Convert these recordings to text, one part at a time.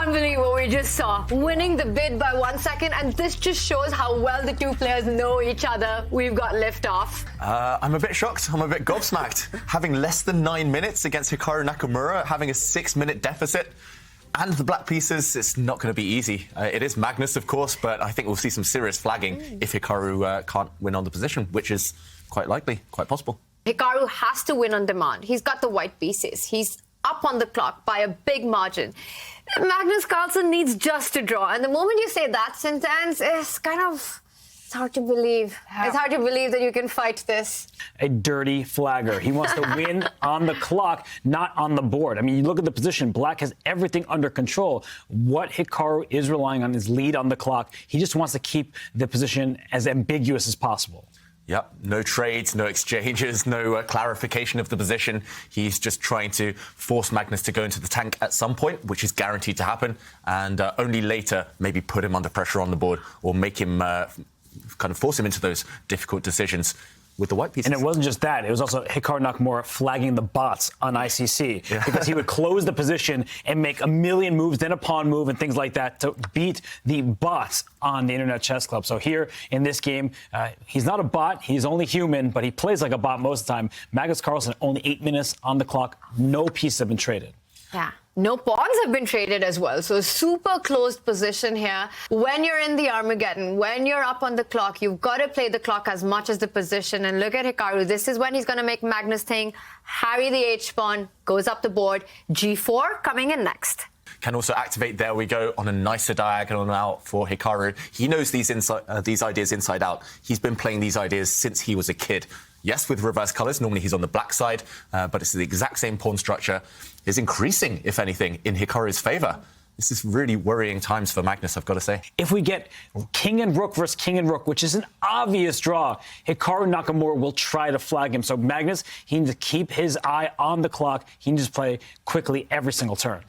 can't believe what we just saw. Winning the bid by 1 second, and this just shows how well the two players know each other. We've got liftoff. I'm a bit shocked. I'm a bit gobsmacked. Having less than 9 minutes against Hikaru Nakamura, having a 6-minute deficit, and the black pieces, it's not going to be easy. It is Magnus, of course, but I think we'll see some serious flagging if Hikaru can't win on the position, which is quite likely, quite possible. Hikaru has to win on demand. He's got the white pieces. He's up on the clock by a big margin. Magnus Carlsen needs just to draw. And the moment you say that sentence, it's hard to believe. Yeah. It's hard to believe that you can fight this. A dirty flagger. He wants to win on the clock, not on the board. I mean, you look at the position. Black has everything under control. What Hikaru is relying on is lead on the clock. He just wants to keep the position as ambiguous as possible. Yep, no trades, no exchanges, no clarification of the position. He's just trying to force Magnus to go into the tank at some point, which is guaranteed to happen, and only later maybe put him under pressure on the board or make him kind of force him into those difficult decisions with the white pieces. And it wasn't just that. It was also Hikaru Nakamura flagging the bots on ICC because he would close the position and make a million moves, then a pawn move and things like that to beat the bots on the Internet Chess Club. So here in this game, he's not a bot. He's only human, but he plays like a bot most of the time. Magnus Carlsen, only 8 minutes on the clock. No pieces have been traded. Yeah. No pawns have been traded as well. So super closed position here. When you're in the Armageddon, when you're up on the clock, you've got to play the clock as much as the position. And look at Hikaru. This is when he's going to make Magnus think, harry the H-pawn, goes up the board. G4 coming in next. Can also activate, there we go, on a nicer diagonal now for Hikaru. He knows these ideas inside out. He's been playing these ideas since he was a kid. Yes, with reverse colours. Normally he's on the black side, but it's the exact same pawn structure. Is increasing, if anything, in Hikaru's favour. This is really worrying times for Magnus, I've got to say. If we get king and rook versus king and rook, which is an obvious draw, Hikaru Nakamura will try to flag him. So Magnus, he needs to keep his eye on the clock. He needs to play quickly every single turn.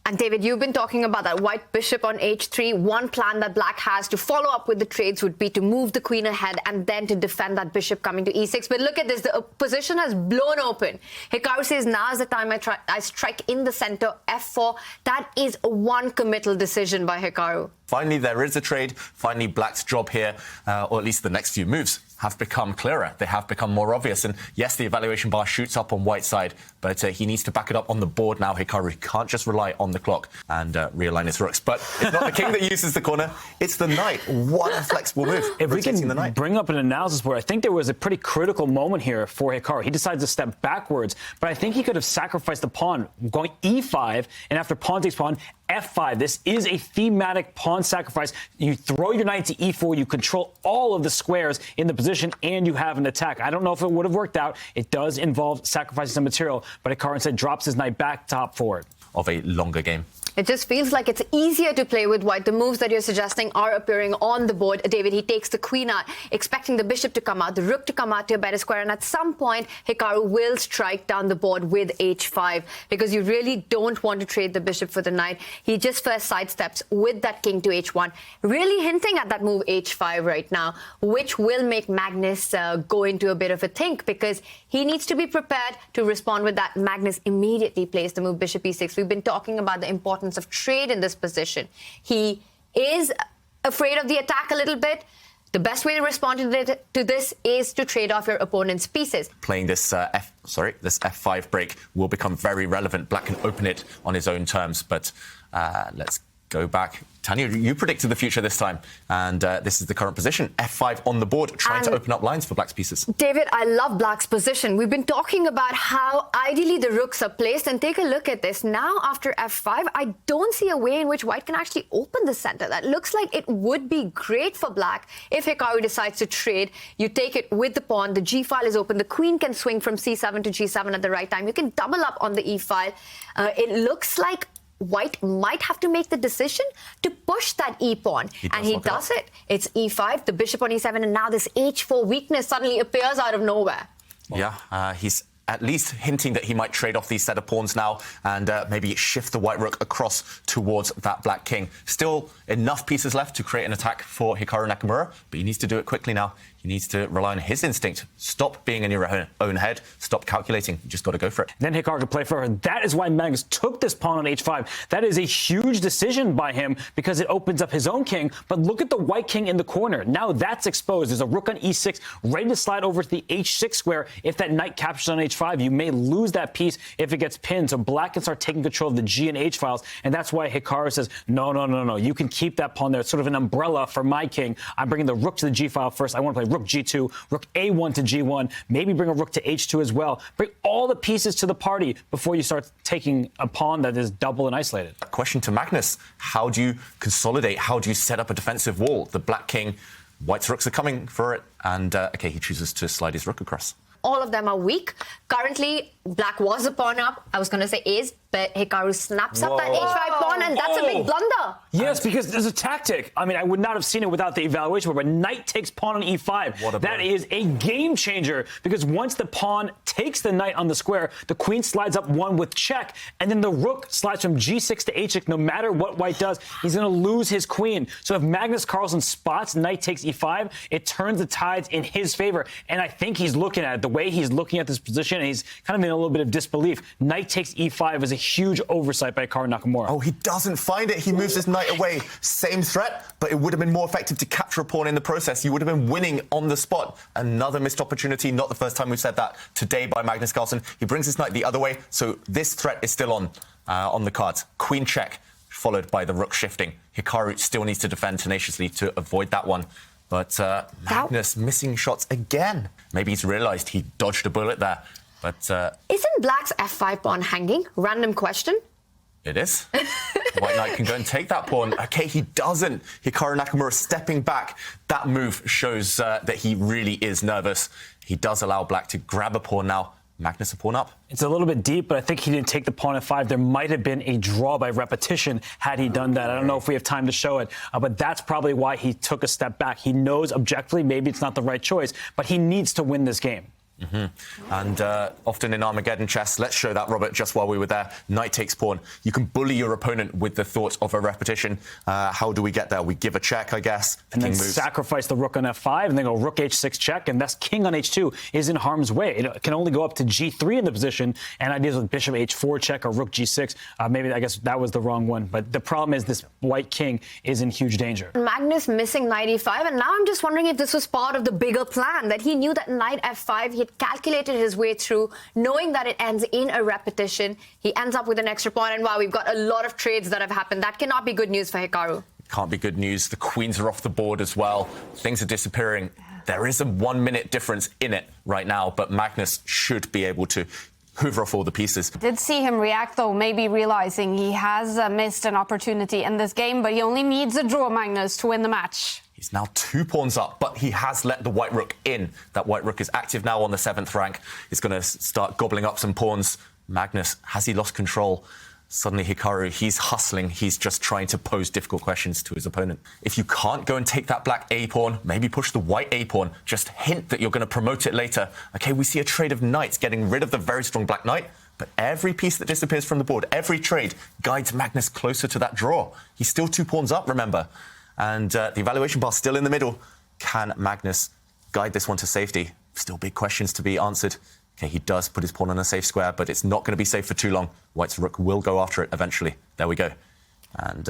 And David, you've been talking about that white bishop on h3. One plan that black has to follow up with the trades would be to move the queen ahead and then to defend that bishop coming to e6. But look at this, the position has blown open. Hikaru says, now is the time I strike in the center, f4. That is one committal decision by Hikaru. Finally, there is a trade. Finally, black's job here, or at least the next few moves, have become clearer. They have become more obvious. And yes, the evaluation bar shoots up on white side, but he needs to back it up on the board now. Hikaru can't just rely on the clock and realign his rooks. But it's not the king that uses the corner, it's the knight. What a flexible move. If we can bring up an analysis board, I think there was a pretty critical moment here for Hikaru. He decides to step backwards, but I think he could have sacrificed the pawn, going e5, and after pawn takes pawn, f5. This is a thematic pawn sacrifice. You throw your knight to e4, you control all of the squares in the position, and you have an attack. I don't know if it would have worked out. It does involve sacrificing some material, but Hikaru instead drops his knight back top forward. Of a longer game. It just feels like it's easier to play with white. The moves that you're suggesting are appearing on the board. David, he takes the queen out, expecting the bishop to come out, the rook to come out to a better square. And at some point, Hikaru will strike down the board with h5 because you really don't want to trade the bishop for the knight. He just first sidesteps with that king to h1, really hinting at that move h5 right now, which will make Magnus go into a bit of a think because he needs to be prepared to respond with that. Magnus immediately plays the move bishop e6. We've been talking about the importance of trade in this position. He is afraid of the attack a little bit. The best way to respond to this is to trade off your opponent's pieces. Playing this this f5 break will become very relevant. Black can open it on his own terms, but let's go back. Tanya, you predicted the future this time, and this is the current position. f5 on the board, trying to open up lines for black's pieces. David, I love black's position. We've been talking about how ideally the rooks are placed, and take a look at this. Now, after f5, I don't see a way in which white can actually open the center. That looks like it would be great for black if Hikaru decides to trade. You take it with the pawn, the g file is open, the queen can swing from c7 to g7 at the right time. You can double up on the e file. It looks like white might have to make the decision to push that e-pawn. And he does it. It's e5, the bishop on e7, and now this h4 weakness suddenly appears out of nowhere. Yeah, he's at least hinting that he might trade off these set of pawns now and maybe shift the white rook across towards that black king. Still enough pieces left to create an attack for Hikaru Nakamura, but he needs to do it quickly now. He needs to rely on his instinct. Stop being in your own head. Stop calculating. You just got to go for it. Then Hikaru could play for her. That is why Magnus took this pawn on h5. That is a huge decision by him because it opens up his own king. But look at the white king in the corner. Now that's exposed. There's a rook on e6 ready to slide over to the h6 square. If that knight captures on h5, you may lose that piece if it gets pinned. So black can start taking control of the g and h files. And that's why Hikaru says, no. You can keep that pawn there. It's sort of an umbrella for my king. I'm bringing the rook to the g file first. I want to play rook g2, rook a1 to g1, maybe bring a rook to h2 as well. Bring all the pieces to the party before you start taking a pawn that is double and isolated. Question to Magnus. How do you consolidate? How do you set up a defensive wall? The black king, white's rooks are coming for it. And, OK, he chooses to slide his rook across. All of them are weak. Currently, black was a pawn up. I was going to say is, but Hikaru snaps up that h5 pawn, and that's a big blunder. Yes, because there's a tactic. I mean, I would not have seen it without the evaluation, but knight takes pawn on e5. That is a game changer, because once the pawn takes the knight on the square, the queen slides up one with check, and then the rook slides from g6 to h6. No matter what white does, he's going to lose his queen. So if Magnus Carlsen spots knight takes e5, it turns the tides in his favor. And I think he's looking at it, the way he's looking at this position, and he's kind of in a little bit of disbelief. Knight takes e5 is a huge oversight by Hikaru Nakamura. Oh, he doesn't find it. He moves his knight away. Same threat, but it would have been more effective to capture a pawn in the process. You would have been winning on the spot. Another missed opportunity. Not the first time we've said that today by Magnus Carlsen. He brings his knight the other way, so this threat is still on the cards. Queen check, followed by the rook shifting. Hikaru still needs to defend tenaciously to avoid that one. But Magnus missing shots again. Maybe he's realised he dodged a bullet there. But isn't black's f5 pawn hanging? Random question. It is. White knight can go and take that pawn. OK, he doesn't. Hikaru Nakamura stepping back. That move shows that he really is nervous. He does allow black to grab a pawn now. Magnus a pawn up. It's a little bit deep, but I think he didn't take the pawn at 5. There might have been a draw by repetition had he done that. I don't know if we have time to show it, but that's probably why he took a step back. He knows objectively maybe it's not the right choice, but he needs to win this game. And often in Armageddon chess, let's show that, Robert, just while we were there. Knight takes pawn. You can bully your opponent with the thought of a repetition. How do we get there? We give a check, I guess. And then sacrifice the rook on f5, and then go rook h6 check, and that's king on h2 is in harm's way. It can only go up to g3 in the position, and ideas with bishop h4 check or rook g6. Maybe, I guess, that was the wrong one. But the problem is this white king is in huge danger. Magnus missing knight e5, and now I'm just wondering if this was part of the bigger plan, that he knew that knight f5, he had calculated his way through, knowing that it ends in a repetition. He ends up with an extra pawn, and wow, we've got a lot of trades that have happened. That cannot be good news for Hikaru. Can't be good news. The queens are off the board as well. Things are disappearing. There is a 1 minute difference in it right now, but Magnus should be able to hoover off all the pieces. Did see him react, though, maybe realizing he has missed an opportunity in this game, but he only needs a draw, Magnus, to win the match. He's now 2 pawns up, but he has let the white rook in. That white rook is active now on the 7th rank. It's going to start gobbling up some pawns. Magnus, has he lost control? Suddenly Hikaru, he's hustling. He's just trying to pose difficult questions to his opponent. If you can't go and take that black A-pawn, maybe push the white A-pawn. Just hint that you're going to promote it later. OK, we see a trade of knights getting rid of the very strong black knight. But every piece that disappears from the board, every trade, guides Magnus closer to that draw. He's still 2 pawns up, remember. And the evaluation bar still in the middle. Can Magnus guide this one to safety? Still big questions to be answered. OK, he does put his pawn on a safe square, but it's not going to be safe for too long. White's rook will go after it eventually. There we go. And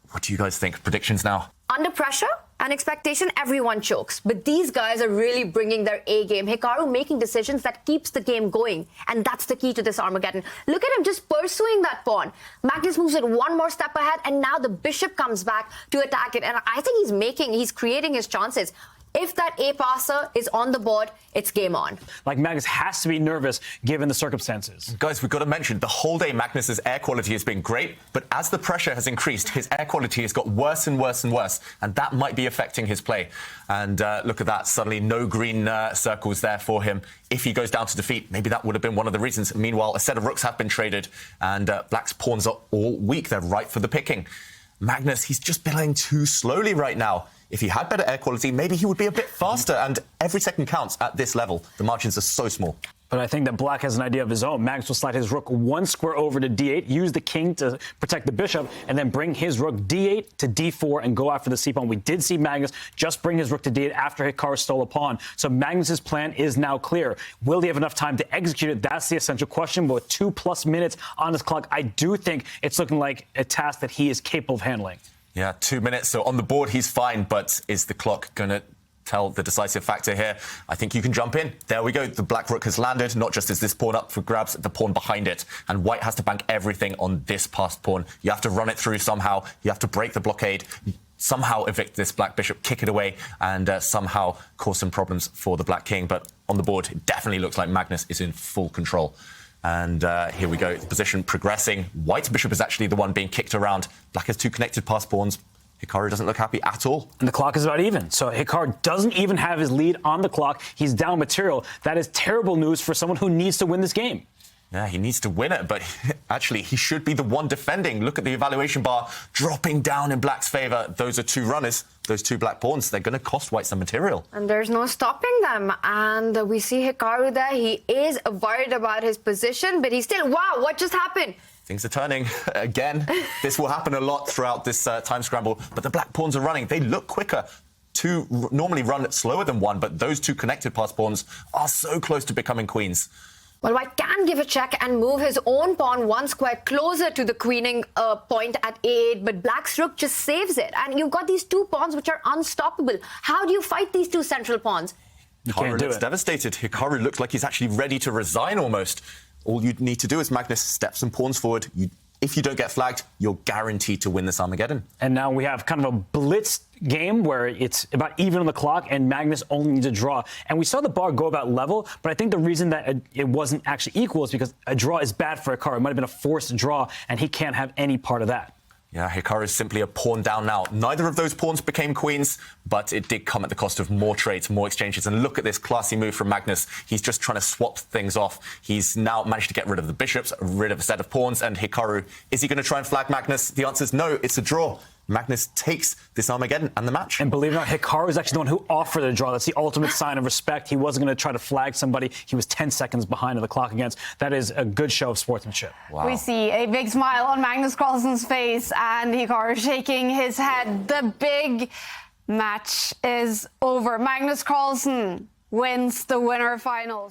what do you guys think? Predictions now? Under pressure and expectation, everyone chokes. But these guys are really bringing their A game. Hikaru making decisions that keeps the game going. And that's the key to this Armageddon. Look at him just pursuing that pawn. Magnus moves it one more step ahead, and now the bishop comes back to attack it. And I think he's creating his chances. If that A passer is on the board, it's game on. Like, Magnus has to be nervous given the circumstances. Guys, we've got to mention, the whole day Magnus's air quality has been great, but as the pressure has increased, his air quality has got worse and worse and worse, and that might be affecting his play. And look at that, suddenly no green circles there for him. If he goes down to defeat, maybe that would have been one of the reasons. Meanwhile, a set of rooks have been traded, and black's pawns are all weak. They're ripe for the picking. Magnus, he's just playing too slowly right now. If he had better air quality, maybe he would be a bit faster, and every second counts at this level. The margins are so small. But I think that black has an idea of his own. Magnus will slide his rook 1 square over to d8, use the king to protect the bishop, and then bring his rook d8 to d4 and go after the c-pawn. We did see Magnus just bring his rook to d8 after Hikaru stole a pawn. So Magnus's plan is now clear. Will he have enough time to execute it? That's the essential question. But with 2+ minutes on his clock, I do think it's looking like a task that he is capable of handling. Yeah, 2 minutes. So on the board, he's fine. But is the clock going to tell the decisive factor here? I think you can jump in. There we go. The black rook has landed. Not just is this pawn up for grabs, the pawn behind it. And white has to bank everything on this passed pawn. You have to run it through somehow. You have to break the blockade, somehow evict this black bishop, kick it away, and somehow cause some problems for the black king. But on the board, it definitely looks like Magnus is in full control. And here we go. The position progressing. White's bishop is actually the one being kicked around. Black has 2 connected passed pawns. Hikaru doesn't look happy at all. And the clock is about even. So Hikaru doesn't even have his lead on the clock. He's down material. That is terrible news for someone who needs to win this game. Yeah, he needs to win it, but actually he should be the one defending. Look at the evaluation bar dropping down in black's favour. Those are 2 runners, those 2 black pawns. They're going to cost white some material. And there's no stopping them. And we see Hikaru there. He is worried about his position, but he's still, wow, what just happened? Things are turning again. This will happen a lot throughout this time scramble, but the black pawns are running. They look quicker. 2 normally run slower than 1, but those 2 connected passed pawns are so close to becoming queens. Well, white can give a check and move his own pawn 1 square closer to the queening point at a8, but black's rook just saves it. And you've got these 2 pawns which are unstoppable. How do you fight these 2 central pawns? Hikaru looks devastated. Hikaru looks like he's actually ready to resign almost. All you need to do is Magnus step some pawns forward. If you don't get flagged, you're guaranteed to win this Armageddon. And now we have kind of a blitz game where it's about even on the clock and Magnus only needs a draw. And we saw the bar go about level, but I think the reason that it wasn't actually equal is because a draw is bad for Hikaru. It might have been a forced draw, and he can't have any part of that. Yeah, Hikaru is simply a pawn down now. Neither of those pawns became queens, but it did come at the cost of more trades, more exchanges. And look at this classy move from Magnus. He's just trying to swap things off. He's now managed to get rid of the bishops, rid of a set of pawns. And Hikaru, is he going to try and flag Magnus? The answer is no, it's a draw. Magnus takes this Armageddon and the match. And believe it or not, Hikaru is actually the one who offered the draw. That's the ultimate sign of respect. He wasn't going to try to flag somebody he was 10 seconds behind on the clock against. That is a good show of sportsmanship. Wow. We see a big smile on Magnus Carlsen's face and Hikaru shaking his head. The big match is over. Magnus Carlsen wins the winner finals.